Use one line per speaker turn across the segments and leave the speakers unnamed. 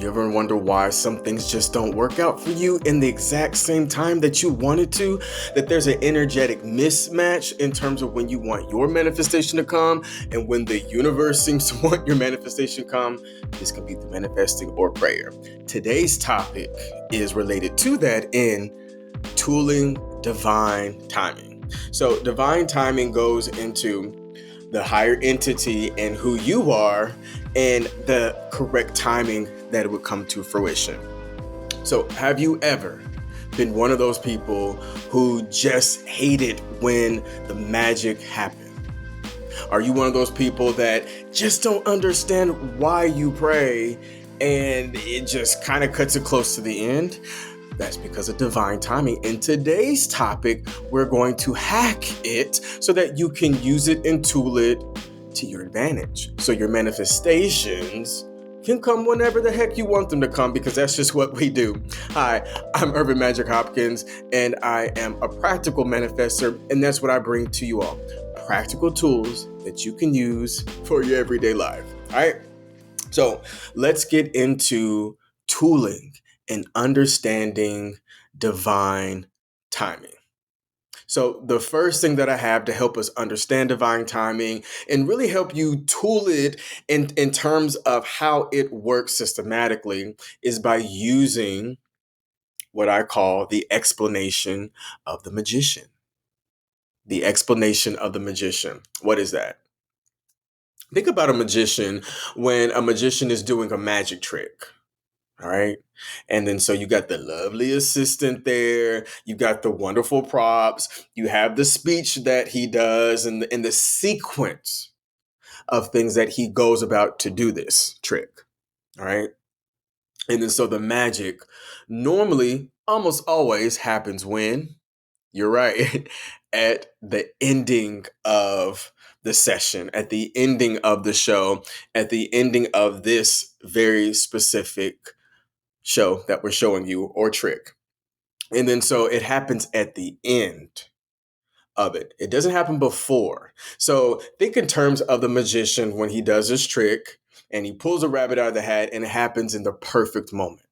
You ever wonder why some things just don't work out for you in the exact same time that you wanted to? That there's an energetic mismatch in terms of when you want your manifestation to come and when the universe seems to want your manifestation to come? This could be the manifesting or prayer. Today's topic is related to that in tooling divine timing. So, divine timing goes into the higher entity and who you are and the correct timing that it would come to fruition. So, have you ever been one of those people who just hated when the magic happened? Are you one of those people that just don't understand why you pray and it just kind of cuts it close to the end? That's because of divine timing. In today's topic, we're going to hack it so that you can use it and tool it to your advantage. So your manifestations can come whenever the heck you want them to come, because that's just what we do. Hi, I'm Urban Magic Hopkins, and I am a practical manifester, and that's what I bring to you all. Practical tools that you can use for your everyday life. All right. So let's get into tooling and understanding divine timing. So the first thing that I have to help us understand divine timing and really help you tool it in terms of how it works systematically is by using what I call the explanation of the magician. The explanation of the magician. What is that? Think about a magician when a magician is doing a magic trick. All right. And then so you got the lovely assistant there. You got the wonderful props. You have the speech that he does and the sequence of things that he goes about to do this trick. All right. And then so the magic normally almost always happens when you're right at the ending of the session, at the ending of the show, at the ending of this very specific show that we're showing you or trick. And then so it happens at the end of it. It doesn't happen before. So think in terms of the magician when he does his trick and he pulls a rabbit out of the hat and it happens in the perfect moment.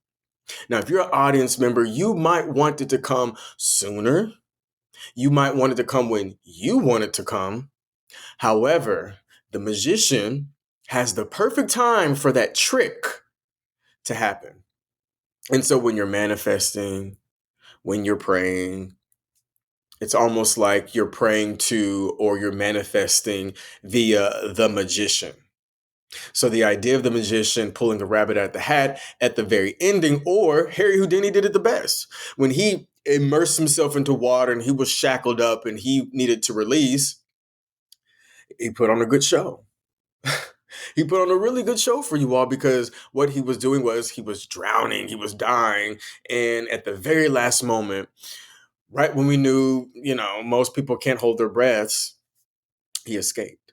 Now, if you're an audience member, you might want it to come sooner. You might want it to come when you want it to come. However, the magician has the perfect time for that trick to happen. And so when you're manifesting, when you're praying, it's almost like you're praying to or you're manifesting via the magician. So the idea of the magician pulling the rabbit out of the hat at the very ending, or Harry Houdini did it the best. When he immersed himself into water and he was shackled up and he needed to release, he put on a good show. He put on a really good show for you all, because what he was doing was he was drowning, he was dying. And at the very last moment, right when we knew, most people can't hold their breaths, he escaped.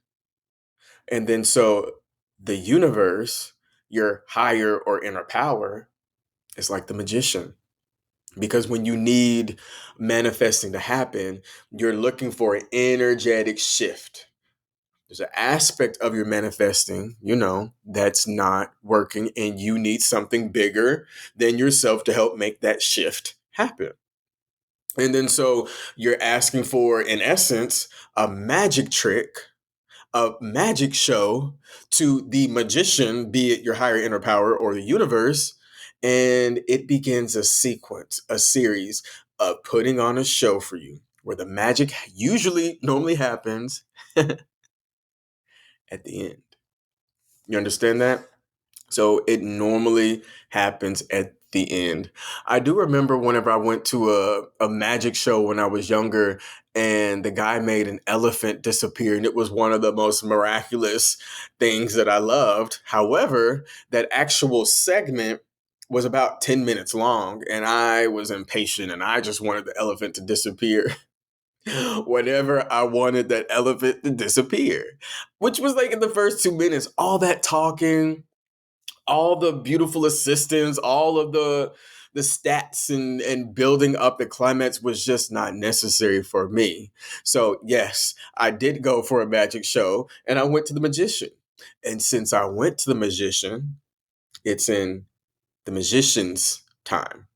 And then so the universe, your higher or inner power, is like the magician. Because when you need manifesting to happen, you're looking for an energetic shift. There's an aspect of your manifesting, that's not working, and you need something bigger than yourself to help make that shift happen. And then so you're asking for, in essence, a magic trick, a magic show to the magician, be it your higher inner power or the universe. And it begins a sequence, a series of putting on a show for you where the magic normally happens at the end. You understand that? So it normally happens at the end. I do remember whenever I went to a magic show when I was younger, and the guy made an elephant disappear, and it was one of the most miraculous things that I loved. However, that actual segment was about 10 minutes long, and I was impatient and I just wanted the elephant to disappear. Whenever I wanted that elephant to disappear, which was like in the first 2 minutes, all that talking, all the beautiful assistance, all of the stats and building up the climax was just not necessary for me. So yes, I did go for a magic show and I went to the magician. And since I went to the magician, it's in the magician's time,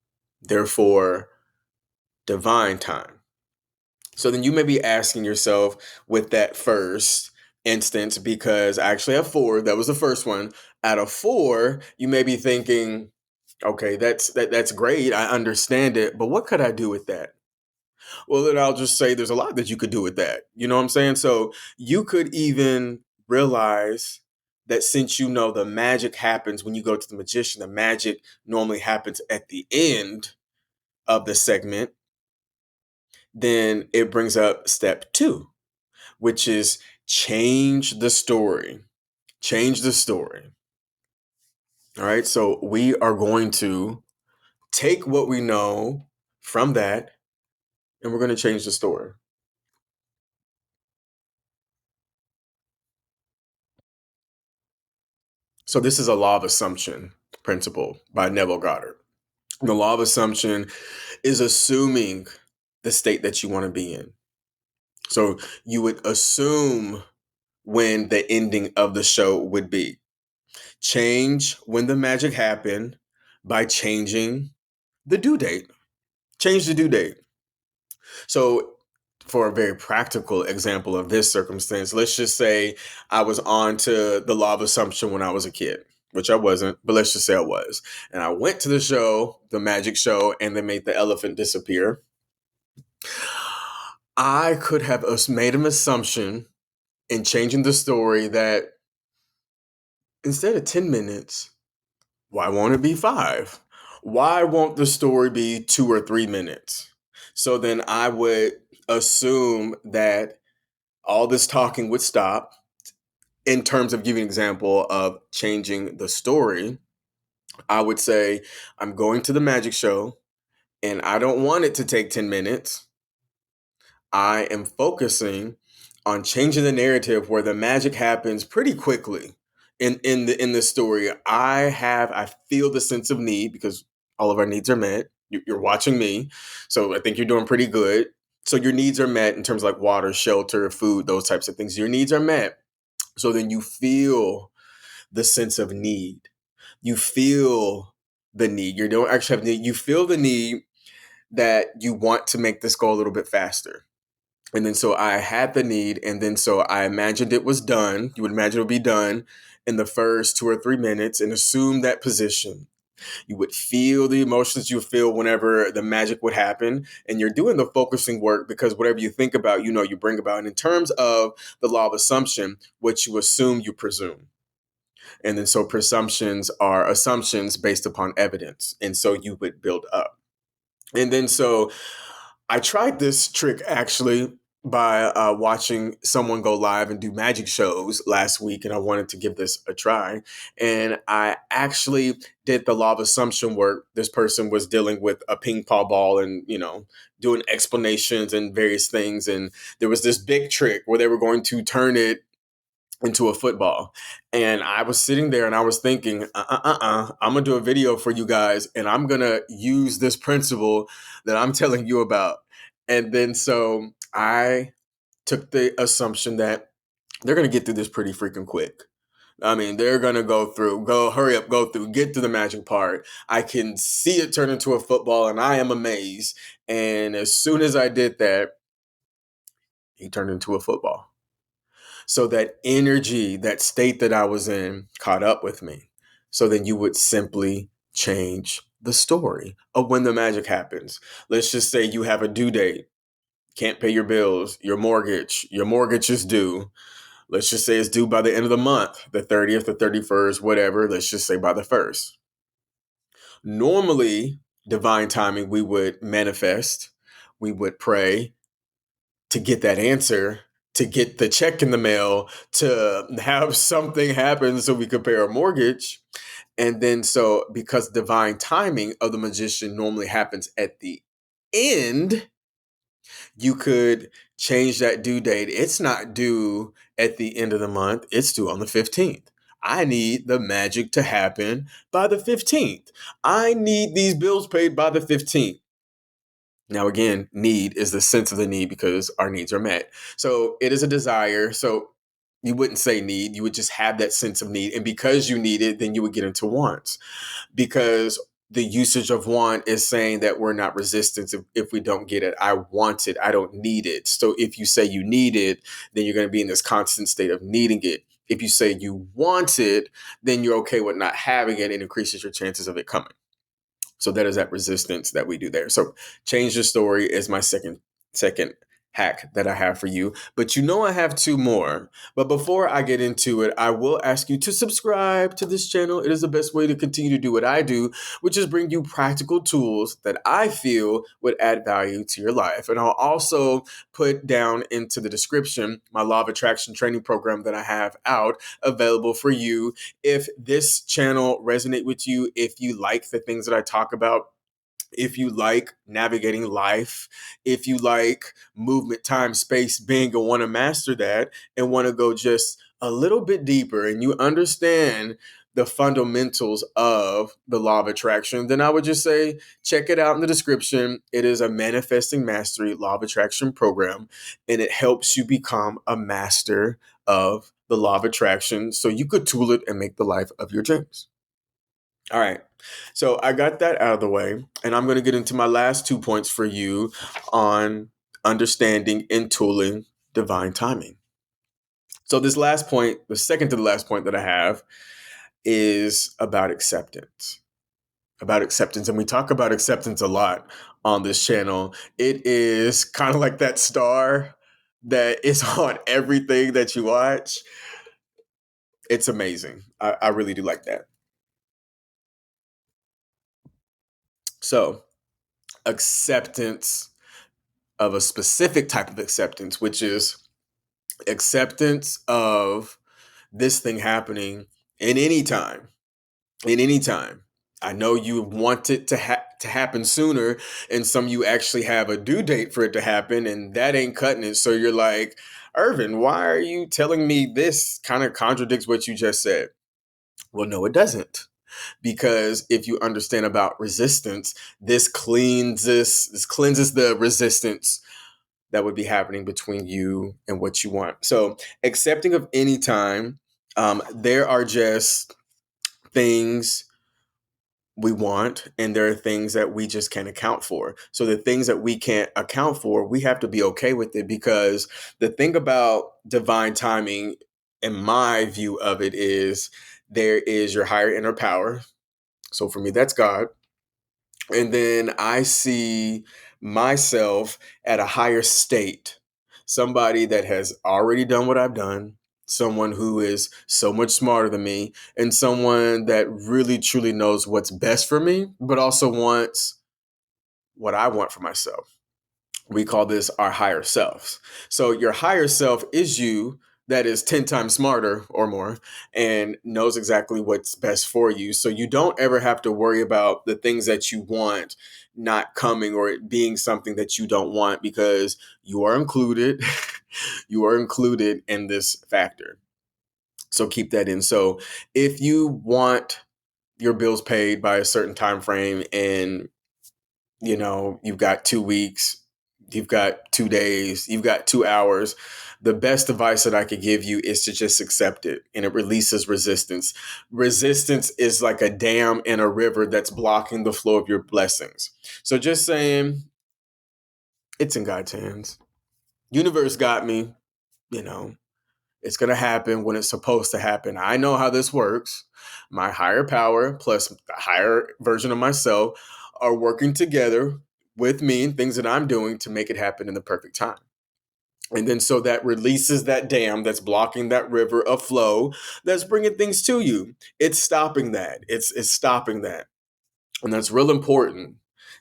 therefore, divine time. So then you may be asking yourself with that first instance, because I actually have four, that was the first one. Out of four, you may be thinking, okay, that's great. I understand it, but what could I do with that? Well, then I'll just say there's a lot that you could do with that. You know what I'm saying? So you could even realize that since you know the magic happens when you go to the magician, the magic normally happens at the end of the segment, then it brings up step two, which is change the story. Change the story. All right. So we are going to take what we know from that and we're going to change the story. So this is a law of assumption principle by Neville Goddard. The law of assumption is assuming the state that you want to be in. So you would assume when the ending of the show would be. Change when the magic happened by changing the due date. Change the due date. So, for a very practical example of this circumstance, let's just say I was on to the law of assumption when I was a kid, which I wasn't, but let's just say I was. And I went to the show, the magic show, and they made the elephant disappear. I could have made an assumption in changing the story that instead of 10 minutes, why won't it be 5? Why won't the story be 2 or 3 minutes? So then I would assume that all this talking would stop in terms of giving an example of changing the story. I would say, I'm going to the magic show and I don't want it to take 10 minutes. I am focusing on changing the narrative where the magic happens pretty quickly in the story. I feel the sense of need because all of our needs are met. You're watching me, so I think you're doing pretty good. So your needs are met in terms of like water, shelter, food, those types of things. Your needs are met. So then you feel the sense of need. You feel the need. You don't actually have need. You feel the need that you want to make this go a little bit faster. And then so I had the need, and then so I imagined it was done. You would imagine it would be done in the first 2 or 3 minutes and assume that position. You would feel the emotions you feel whenever the magic would happen. And you're doing the focusing work because whatever you think about, you bring about. And in terms of the law of assumption, what you assume, you presume. And then so presumptions are assumptions based upon evidence. And so you would build up. And then so I tried this trick actually by watching someone go live and do magic shows last week, and I wanted to give this a try. And I actually did the law of assumption work. This person was dealing with a ping pong ball and, doing explanations and various things. And there was this big trick where they were going to turn it into a football. And I was sitting there and I was thinking, I'm going to do a video for you guys and I'm going to use this principle that I'm telling you about. And then so I took the assumption that they're going to get through this pretty freaking quick. I mean, they're going to hurry up, go through, get to the magic part. I can see it turn into a football and I am amazed. And as soon as I did that, he turned into a football. So that energy, that state that I was in caught up with me. So then you would simply change the story of when the magic happens. Let's just say you have a due date, can't pay your bills, your mortgage is due. Let's just say it's due by the end of the month, the 30th, the 31st, whatever. Let's just say by the 1st. Normally, divine timing, we would manifest, we would pray to get that answer, to get the check in the mail, to have something happen so we could pay our mortgage. And then so because divine timing of the magician normally happens at the end, you could change that due date. It's not due at the end of the month, it's due on the 15th. I need the magic to happen by the 15th. I need these bills paid by the 15th. Now, again, need is the sense of the need because our needs are met. So it is a desire. So You wouldn't say need, you would just have that sense of need. And because you need it, then you would get into wants. Because the usage of want is saying that we're not resistant if we don't get it. I want it, I don't need it. So if you say you need it, then you're going to be in this constant state of needing it. If you say you want it, then you're okay with not having it and increases your chances of it coming. So that is that resistance that we do there. So change the story is my second hack that I have for you. But I have two more. But before I get into it, I will ask you to subscribe to this channel. It is the best way to continue to do what I do, which is bring you practical tools that I feel would add value to your life. And I'll also put down into the description my law of attraction training program that I have out available for you. If this channel resonate with you, if you like the things that I talk about, if you like navigating life, if you like movement, time, space, being, and want to master that and want to go just a little bit deeper and you understand the fundamentals of the law of attraction, then I would just say check it out in the description. It is a manifesting mastery law of attraction program, and it helps you become a master of the law of attraction so you could tool it and make the life of your dreams. All right. So I got that out of the way, and I'm going to get into my last 2 points for you on understanding and tooling divine timing. So this last point, the second to the last point that I have, is about acceptance. About acceptance. And we talk about acceptance a lot on this channel. It is kind of like that star that is on everything that you watch. It's amazing. I really do like that. So, acceptance of a specific type of acceptance, which is acceptance of this thing happening in any time. In any time. I know you want it to happen sooner, and some you actually have a due date for it to happen, and that ain't cutting it. So you're like, Irvin, why are you telling me this? Kind of contradicts what you just said. Well, no, it doesn't. Because if you understand about resistance, this cleanses the resistance that would be happening between you and what you want. So accepting of any time, there are just things we want, and there are things that we just can't account for. So the things that we can't account for, we have to be okay with it, because the thing about divine timing, in my view of it, is there is your higher inner power. So for me, that's God. And then I see myself at a higher state, somebody that has already done what I've done, someone who is so much smarter than me, and someone that really truly knows what's best for me, but also wants what I want for myself. We call this our higher selves. So your higher self is you, that is 10 times smarter or more, and knows exactly what's best for you. So you don't ever have to worry about the things that you want not coming or it being something that you don't want, because you are included. You are included in this factor. So keep that in. So if you want your bills paid by a certain time frame, and you've got 2 weeks, you've got 2 days, you've got 2 hours, the best advice that I could give you is to just accept it, and it releases resistance. Resistance is like a dam in a river that's blocking the flow of your blessings. So just saying, it's in God's hands. Universe got me, you know, it's going to happen when it's supposed to happen. I know how this works. My higher power plus the higher version of myself are working together with me and things that I'm doing to make it happen in the perfect time. And then so that releases that dam that's blocking that river of flow that's bringing things to you. It's stopping that. It's stopping that. And that's real important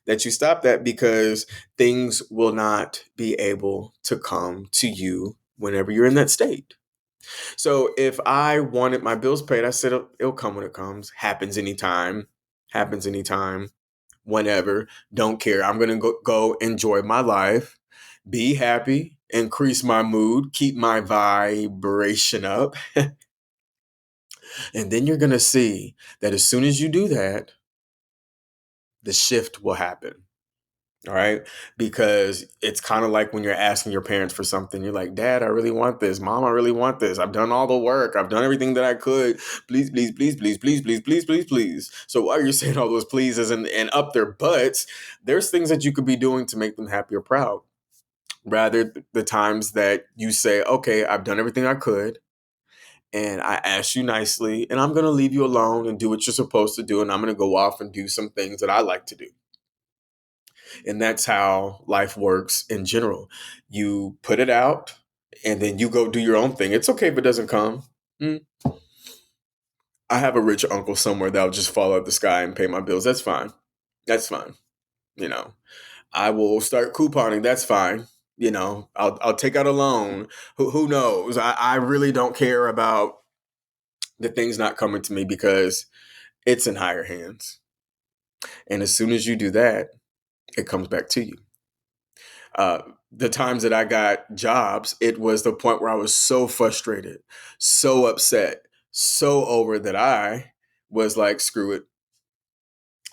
that you stop that, because things will not be able to come to you whenever you're in that state. So if I wanted my bills paid, I said it'll come when it comes. Happens anytime. Happens anytime. Whenever. Don't care. I'm gonna go enjoy my life, be happy, increase my mood, keep my vibration up, and then you're gonna see that as soon as you do that, the shift will happen. All right. Because it's kind of like when you're asking your parents for something, you're like, Dad, I really want this. Mom, I really want this. I've done all the work. I've done everything that I could. Please, please, please, please, please, please, please, please, please. So while you're saying all those pleases and up their butts, there's things that you could be doing to make them happy or proud. Rather, the times that you say, okay, I've done everything I could and I asked you nicely, and I'm going to leave you alone and do what you're supposed to do. And I'm going to go off and do some things that I like to do. And that's how life works in general. You put it out and then you go do your own thing. It's okay if it doesn't come. Mm. I have a rich uncle somewhere that'll just fall out of the sky and pay my bills. That's fine. That's fine. You know, I will start couponing. That's fine. I'll take out a loan. Who knows? I really don't care about the things not coming to me because it's in higher hands. And as soon as you do that, it comes back to you. Uh, the times that I got jobs, it was the point where I was so frustrated, so upset, so over that I was like, screw it.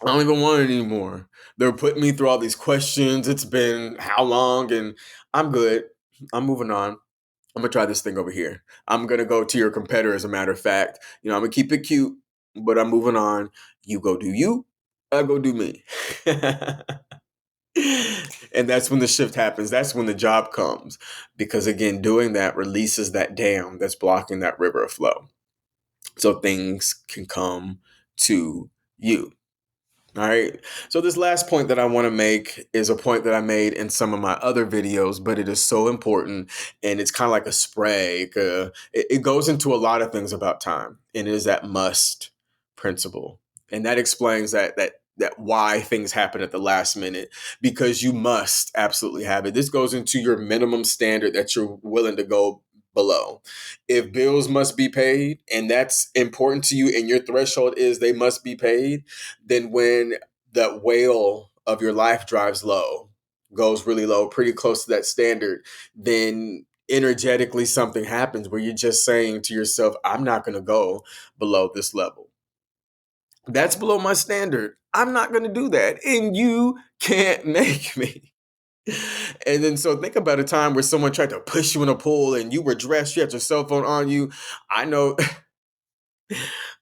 I don't even want it anymore. They're putting me through all these questions. It's been how long? And I'm good. I'm moving on. I'm gonna try this thing over here. I'm gonna go to your competitor, as a matter of fact. I'm gonna keep it cute, but I'm moving on. You go do you, I go do me. And that's when the shift happens. That's when the job comes. Because again, doing that releases that dam that's blocking that river of flow. So things can come to you. All right. So this last point that I want to make is a point that I made in some of my other videos, but it is so important and it's kind of like a spray. It goes into a lot of things about time, and it is that must principle. And that explains that why things happen at the last minute, because you must absolutely have it. This goes into your minimum standard that you're willing to go below. If bills must be paid and that's important to you and your threshold is they must be paid, then when that whale of your life drives low, goes really low, pretty close to that standard, then energetically something happens where you're just saying to yourself, I'm not going to go below this level. That's below my standard. I'm not going to do that. And you can't make me. And then so think about a time where someone tried to push you in a pool and you were dressed, you had your cell phone on you. I know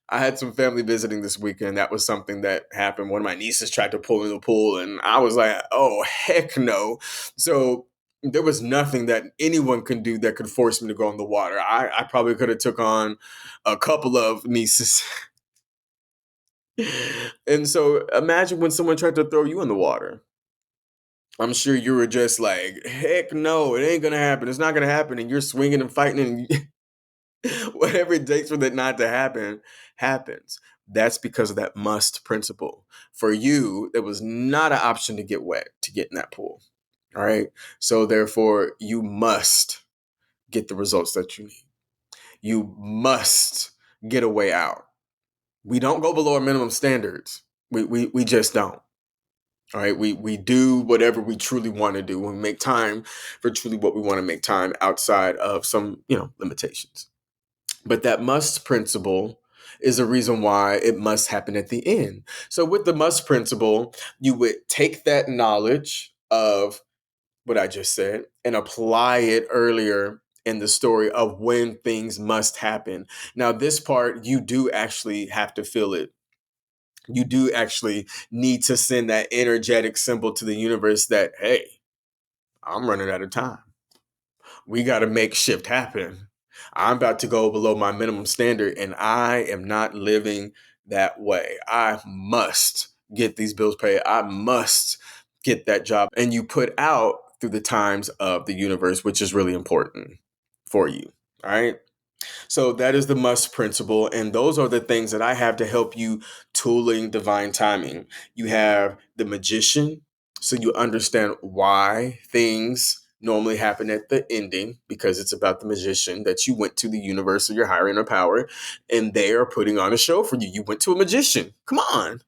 I had some family visiting this weekend. That was something that happened. One of my nieces tried to pull me in the pool, and I was like, oh, heck no. So there was nothing that anyone could do that could force me to go in the water. I probably could have took on a couple of nieces. And so imagine when someone tried to throw you in the water. I'm sure you were just like, heck no, it ain't gonna happen. It's not gonna happen. And you're swinging and fighting and whatever it takes for that not to happen happens. That's because of that must principle. For you, there was not an option to get wet, to get in that pool. All right. So therefore, you must get the results that you need. You must get a way out. We don't go below our minimum standards. We just don't. All right. We do whatever we truly want to do. We make time for truly what we want to make time outside of some, limitations. But that must principle is a reason why it must happen at the end. So with the must principle, you would take that knowledge of what I just said and apply it earlier in the story of when things must happen. Now, this part, you do actually have to feel it. You do actually need to send that energetic symbol to the universe that, hey, I'm running out of time. We got to make shift happen. I'm about to go below my minimum standard and I am not living that way. I must get these bills paid. I must get that job. And you put out through the times of the universe, which is really important for you. All right. So that is the must principle. And those are the things that I have to help you tooling divine timing. You have the magician. So you understand why things normally happen at the ending, because it's about the magician that you went to the universe or your higher inner power and they are putting on a show for you. You went to a magician. Come on.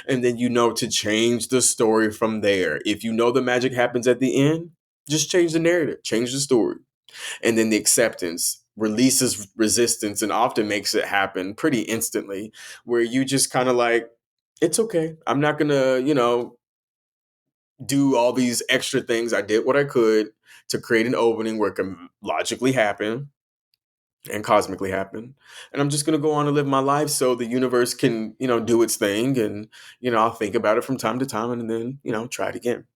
And then to change the story from there. If you know the magic happens at the end, just change the narrative, change the story. And then the acceptance releases resistance and often makes it happen pretty instantly, where you just kind of like, it's okay. I'm not going to, do all these extra things. I did what I could to create an opening where it can logically happen and cosmically happen. And I'm just going to go on and live my life so the universe can, do its thing. And, I'll think about it from time to time and then, try it again.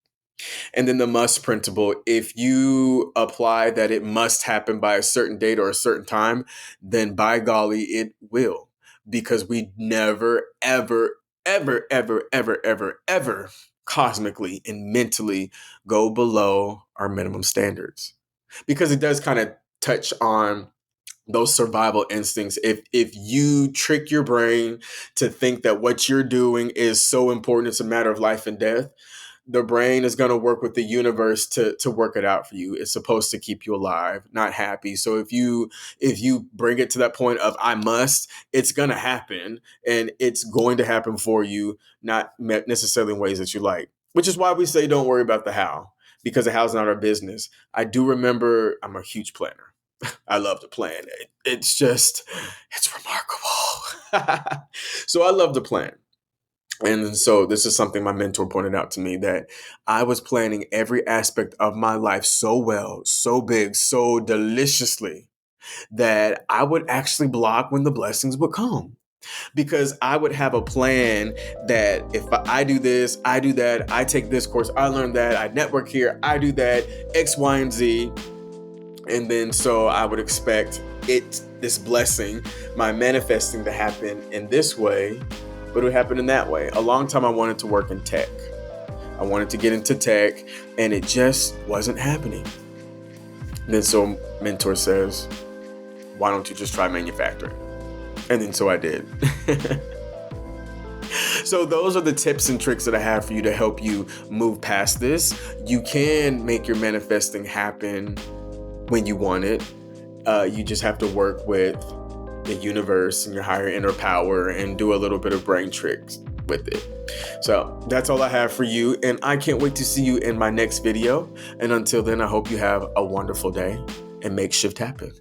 And then the must principle, if you apply that it must happen by a certain date or a certain time, then by golly, it will. Because we never, ever, ever, ever, ever, ever, ever cosmically and mentally go below our minimum standards. Because it does kind of touch on those survival instincts. If you trick your brain to think that what you're doing is so important, it's a matter of life and death, the brain is going to work with the universe to work it out for you. It's supposed to keep you alive, not happy. So if you bring it to that point of I must, it's going to happen, and it's going to happen for you, not necessarily in ways that you like. Which is why we say don't worry about the how, because the how's not our business. I do remember I'm a huge planner. I love to plan. It's remarkable. So I love to plan. And so this is something my mentor pointed out to me, that I was planning every aspect of my life so well, so big, so deliciously, that I would actually block when the blessings would come. Because I would have a plan that if I do this, I do that, I take this course, I learn that, I network here, I do that, X, Y, and Z. And then so I would expect this blessing, my manifesting, to happen in this way, but it would happen in that way. A long time I wanted to work in tech. I wanted to get into tech, and it just wasn't happening. And then so mentor says, why don't you just try manufacturing? And then so I did. So those are the tips and tricks that I have for you to help you move past this. You can make your manifesting happen when you want it. You just have to work with the universe and your higher inner power and do a little bit of brain tricks with it. So that's all I have for you, and I can't wait to see you in my next video. And until then, I hope you have a wonderful day and make shift happen.